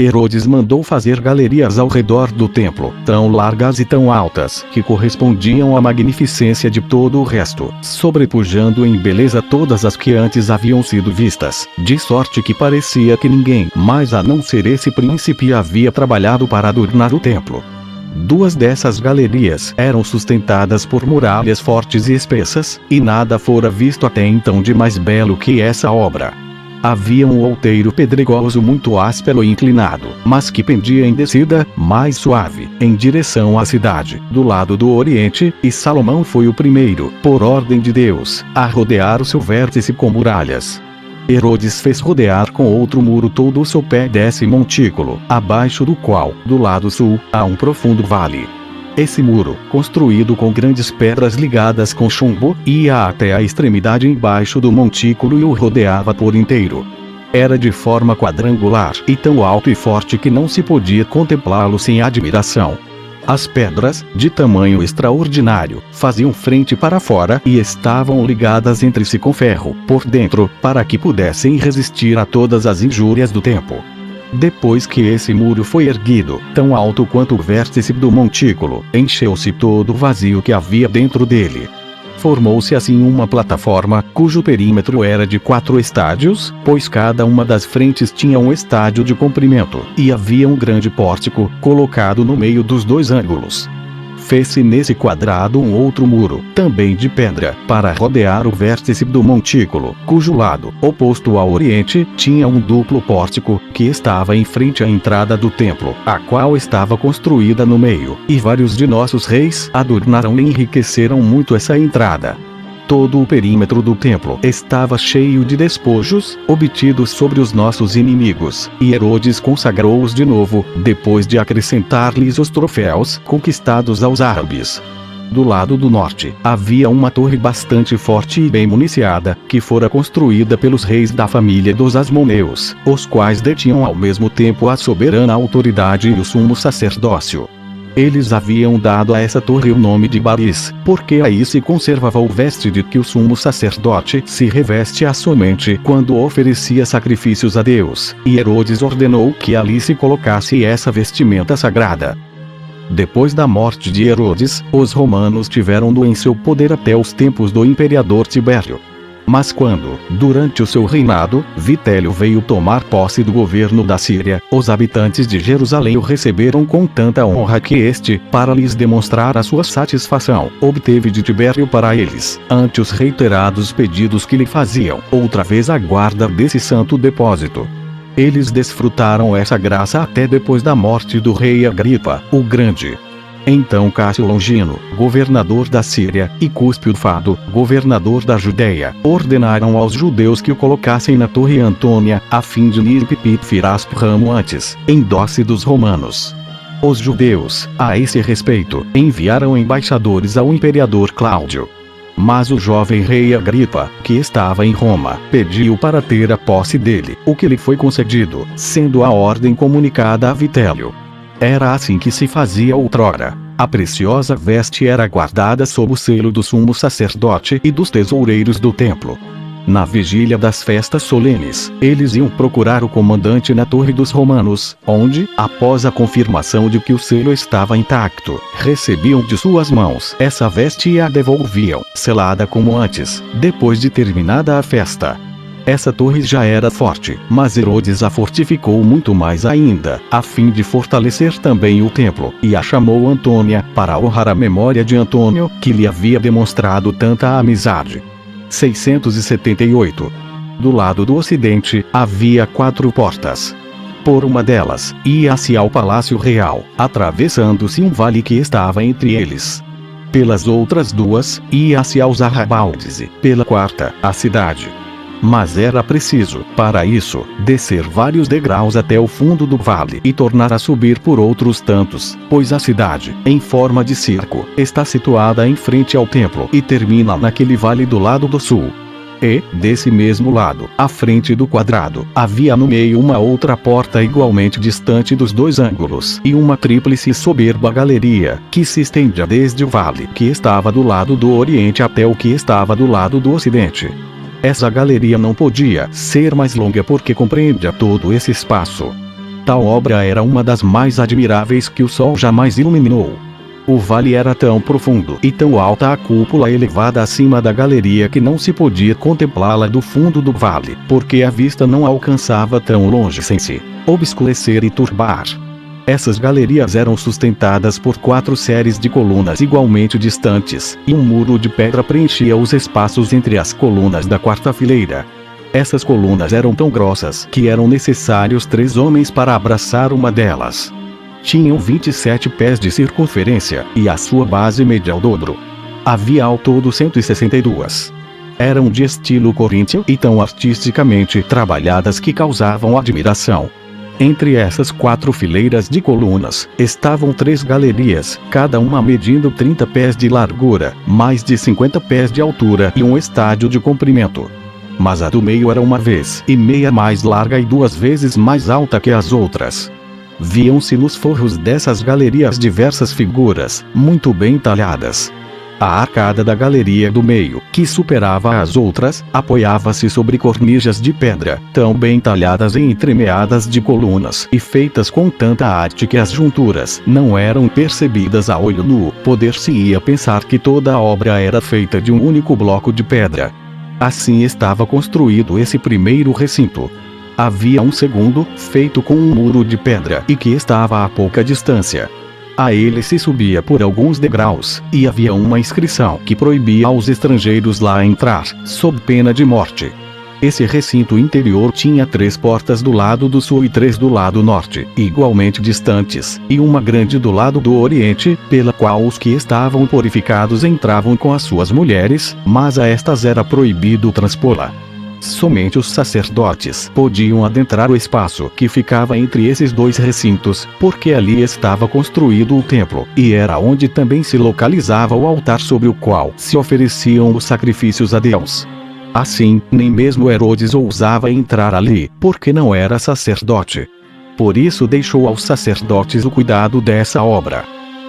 Herodes mandou fazer galerias ao redor do templo, tão largas e tão altas, que correspondiam à magnificência de todo o resto, sobrepujando em beleza todas as que antes haviam sido vistas, de sorte que parecia que ninguém mais a não ser esse príncipe havia trabalhado para adornar o templo. 2 dessas galerias eram sustentadas por muralhas fortes e espessas, e nada fora visto até então de mais belo que essa obra. Havia um outeiro pedregoso muito áspero e inclinado, mas que pendia em descida, mais suave, em direção à cidade, do lado do oriente, e Salomão foi o primeiro, por ordem de Deus, a rodear o seu vértice com muralhas. Herodes fez rodear com outro muro todo o sopé desse montículo, abaixo do qual, do lado sul, há um profundo vale. Esse muro, construído com grandes pedras ligadas com chumbo, ia até a extremidade embaixo do montículo e o rodeava por inteiro. Era de forma quadrangular, e tão alto e forte que não se podia contemplá-lo sem admiração. As pedras, de tamanho extraordinário, faziam frente para fora e estavam ligadas entre si com ferro, por dentro, para que pudessem resistir a todas as injúrias do tempo. Depois que esse muro foi erguido, tão alto quanto o vértice do montículo, encheu-se todo o vazio que havia dentro dele. Formou-se assim uma plataforma, cujo perímetro era de 4 estádios, pois cada uma das frentes tinha um estádio de comprimento, e havia um grande pórtico, colocado no meio dos 2 ângulos. Fez-se nesse quadrado um outro muro, também de pedra, para rodear o vértice do montículo, cujo lado, oposto ao oriente, tinha um duplo pórtico, que estava em frente à entrada do templo, a qual estava construída no meio, e vários de nossos reis adornaram e enriqueceram muito essa entrada. Todo o perímetro do templo estava cheio de despojos, obtidos sobre os nossos inimigos, e Herodes consagrou-os de novo, depois de acrescentar-lhes os troféus conquistados aos árabes. Do lado do norte, havia uma torre bastante forte e bem municiada, que fora construída pelos reis da família dos Asmoneus, os quais detinham ao mesmo tempo a soberana autoridade e o sumo sacerdócio. Eles haviam dado a essa torre o nome de Baris, porque aí se conservava o veste de que o sumo sacerdote se reveste somente quando oferecia sacrifícios a Deus, e Herodes ordenou que ali se colocasse essa vestimenta sagrada. Depois da morte de Herodes, os romanos tiveram-no em seu poder até os tempos do imperador Tibério. Mas quando, durante o seu reinado, Vitélio veio tomar posse do governo da Síria, os habitantes de Jerusalém o receberam com tanta honra que este, para lhes demonstrar a sua satisfação, obteve de Tibério para eles, ante os reiterados pedidos que lhe faziam, outra vez a guarda desse santo depósito. Eles desfrutaram essa graça até depois da morte do rei Agripa, o Grande. Então Cássio Longino, governador da Síria, e Cúspio Fado, governador da Judéia, ordenaram aos judeus que o colocassem na Torre Antônia, a fim de lhe firás ramo antes, em dosse dos romanos. Os judeus, a esse respeito, enviaram embaixadores ao imperador Cláudio. Mas o jovem rei Agripa, que estava em Roma, pediu para ter a posse dele, o que lhe foi concedido, sendo a ordem comunicada a Vitélio. Era assim que se fazia outrora. A preciosa veste era guardada sob o selo do sumo sacerdote e dos tesoureiros do templo. Na vigília das festas solenes, eles iam procurar o comandante na Torre dos Romanos, onde, após a confirmação de que o selo estava intacto, recebiam de suas mãos essa veste e a devolviam, selada como antes, depois de terminada a festa. Essa torre já era forte, mas Herodes a fortificou muito mais ainda, a fim de fortalecer também o templo, e a chamou Antônia, para honrar a memória de Antônio, que lhe havia demonstrado tanta amizade. 678. Do lado do ocidente, havia 4 portas. Por uma delas, ia-se ao Palácio Real, atravessando-se um vale que estava entre eles. Pelas outras 2, ia-se aos arrabaldes e, pela 4ª, à cidade. Mas era preciso, para isso, descer vários degraus até o fundo do vale e tornar a subir por outros tantos, pois a cidade, em forma de circo, está situada em frente ao templo e termina naquele vale do lado do sul. E, desse mesmo lado, à frente do quadrado, havia no meio uma outra porta igualmente distante dos 2 ângulos e uma tríplice e soberba galeria, que se estendia desde o vale que estava do lado do oriente até o que estava do lado do ocidente. Essa galeria não podia ser mais longa porque compreendia todo esse espaço. Tal obra era uma das mais admiráveis que o sol jamais iluminou. O vale era tão profundo e tão alta a cúpula elevada acima da galeria que não se podia contemplá-la do fundo do vale, porque a vista não alcançava tão longe sem se obscurecer e turbar. Essas galerias eram sustentadas por 4 séries de colunas igualmente distantes, e um muro de pedra preenchia os espaços entre as colunas da 4ª fileira. Essas colunas eram tão grossas que eram necessários 3 homens para abraçar uma delas. Tinham 27 pés de circunferência, e a sua base media ao dobro. Havia ao todo 162. Eram de estilo coríntio e tão artisticamente trabalhadas que causavam admiração. Entre essas 4 fileiras de colunas, estavam 3 galerias, cada uma medindo 30 pés de largura, mais de 50 pés de altura e um estádio de comprimento. Mas a do meio era 1,5 vezes mais larga e 2 vezes mais alta que as outras. Viam-se nos forros dessas galerias diversas figuras, muito bem talhadas. A arcada da galeria do meio, que superava as outras, apoiava-se sobre cornijas de pedra, tão bem talhadas e entremeadas de colunas e feitas com tanta arte que as junturas não eram percebidas a olho nu. Poder-se-ia pensar que toda a obra era feita de um único bloco de pedra. Assim estava construído esse primeiro recinto. Havia um segundo, feito com um muro de pedra e que estava a pouca distância. A ele se subia por alguns degraus, e havia uma inscrição que proibia aos estrangeiros lá entrar, sob pena de morte. Esse recinto interior tinha 3 portas do lado do sul e 3 do lado norte, igualmente distantes, e uma grande do lado do oriente, pela qual os que estavam purificados entravam com as suas mulheres, mas a estas era proibido transpô-la. Somente os sacerdotes podiam adentrar o espaço que ficava entre esses 2 recintos, porque ali estava construído o templo, e era onde também se localizava o altar sobre o qual se ofereciam os sacrifícios a Deus. Assim, nem mesmo Herodes ousava entrar ali, porque não era sacerdote. Por isso deixou aos sacerdotes o cuidado dessa obra.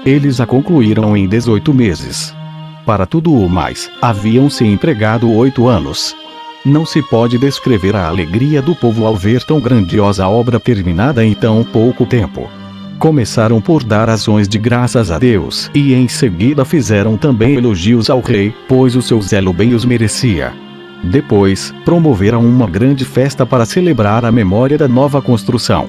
Eles a concluíram em 18 meses. Para tudo o mais, haviam-se empregado 8 anos. Não se pode descrever a alegria do povo ao ver tão grandiosa obra terminada em tão pouco tempo. Começaram por dar ações de graças a Deus, e em seguida fizeram também elogios ao rei, pois o seu zelo bem os merecia. Depois, promoveram uma grande festa para celebrar a memória da nova construção.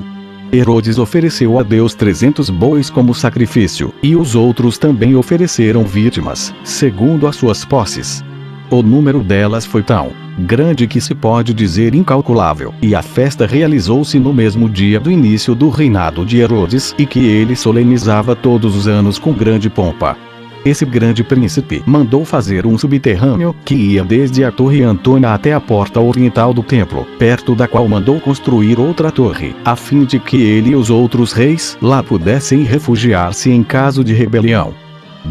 Herodes ofereceu a Deus 300 bois como sacrifício, e os outros também ofereceram vítimas, segundo as suas posses. O número delas foi tão grande que se pode dizer incalculável, e a festa realizou-se no mesmo dia do início do reinado de Herodes, e que ele solenizava todos os anos com grande pompa. Esse grande príncipe mandou fazer um subterrâneo que ia desde a Torre Antônia até a porta oriental do templo, perto da qual mandou construir outra torre, a fim de que ele e os outros reis lá pudessem refugiar-se em caso de rebelião.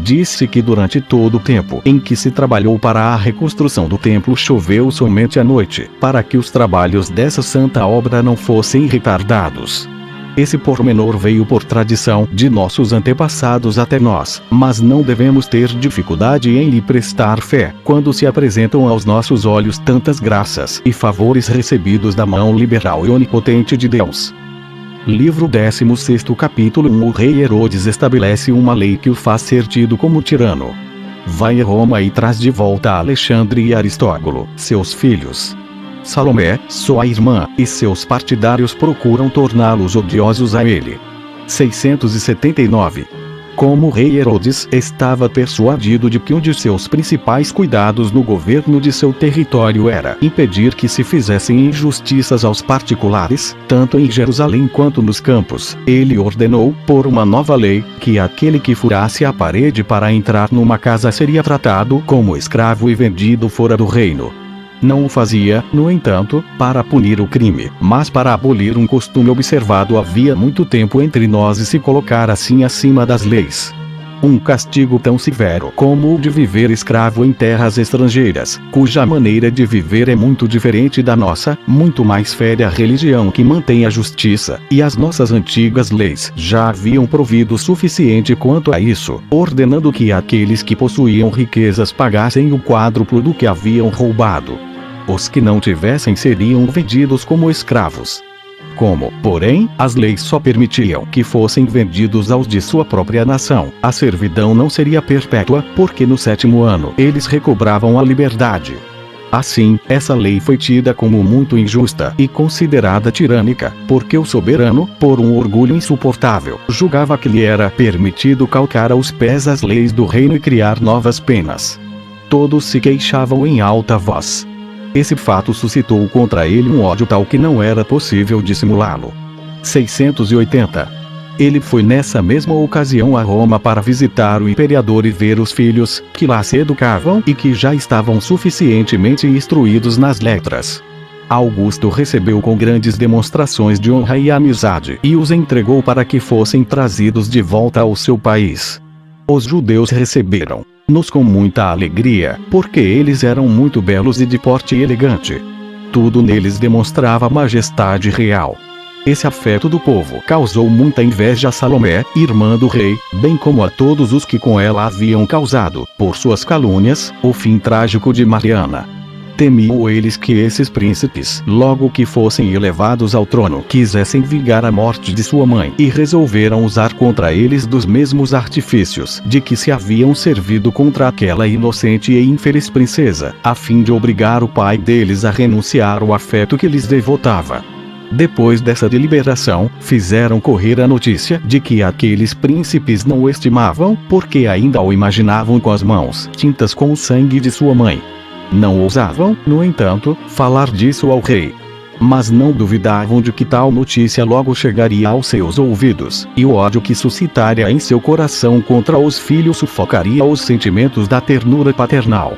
Disse que durante todo o tempo em que se trabalhou para a reconstrução do templo choveu somente à noite, para que os trabalhos dessa santa obra não fossem retardados. Esse pormenor veio por tradição de nossos antepassados até nós, mas não devemos ter dificuldade em lhe prestar fé, quando se apresentam aos nossos olhos tantas graças e favores recebidos da mão liberal e onipotente de Deus. Livro 16º capítulo 1. O rei Herodes estabelece uma lei que o faz ser tido como tirano. Vai a Roma e traz de volta a Alexandre e Aristóbulo, seus filhos. Salomé, sua irmã, e seus partidários procuram torná-los odiosos a ele. 679. Como o rei Herodes estava persuadido de que um de seus principais cuidados no governo de seu território era impedir que se fizessem injustiças aos particulares, tanto em Jerusalém quanto nos campos, ele ordenou, por uma nova lei, que aquele que furasse a parede para entrar numa casa seria tratado como escravo e vendido fora do reino. Não o fazia, no entanto, para punir o crime, mas para abolir um costume observado havia muito tempo entre nós e se colocar assim acima das leis. Um castigo tão severo como o de viver escravo em terras estrangeiras, cuja maneira de viver é muito diferente da nossa, muito mais fere a religião que mantém a justiça, e as nossas antigas leis já haviam provido o suficiente quanto a isso, ordenando que aqueles que possuíam riquezas pagassem o quádruplo do que haviam roubado. Os que não tivessem seriam vendidos como escravos. Como, porém, as leis só permitiam que fossem vendidos aos de sua própria nação, a servidão não seria perpétua, porque no 7º ano eles recobravam a liberdade. Assim, essa lei foi tida como muito injusta e considerada tirânica, porque o soberano, por um orgulho insuportável, julgava que lhe era permitido calcar aos pés as leis do reino e criar novas penas. Todos se queixavam em alta voz. Esse fato suscitou contra ele um ódio tal que não era possível dissimulá-lo. 680. Ele foi nessa mesma ocasião a Roma para visitar o imperador e ver os filhos, que lá se educavam e que já estavam suficientemente instruídos nas letras. Augusto recebeu com grandes demonstrações de honra e amizade e os entregou para que fossem trazidos de volta ao seu país. Os judeus receberam-nos com muita alegria, porque eles eram muito belos e de porte elegante. Tudo neles demonstrava majestade real. Esse afeto do povo causou muita inveja a Salomé, irmã do rei, bem como a todos os que com ela haviam causado, por suas calúnias, o fim trágico de Mariana. Temiam eles que esses príncipes, logo que fossem elevados ao trono, quisessem vingar a morte de sua mãe e resolveram usar contra eles dos mesmos artifícios de que se haviam servido contra aquela inocente e infeliz princesa, a fim de obrigar o pai deles a renunciar ao afeto que lhes devotava. Depois dessa deliberação, fizeram correr a notícia de que aqueles príncipes não o estimavam, porque ainda o imaginavam com as mãos tintas com o sangue de sua mãe. Não ousavam, no entanto, falar disso ao rei. Mas não duvidavam de que tal notícia logo chegaria aos seus ouvidos, e o ódio que suscitaria em seu coração contra os filhos sufocaria os sentimentos da ternura paternal.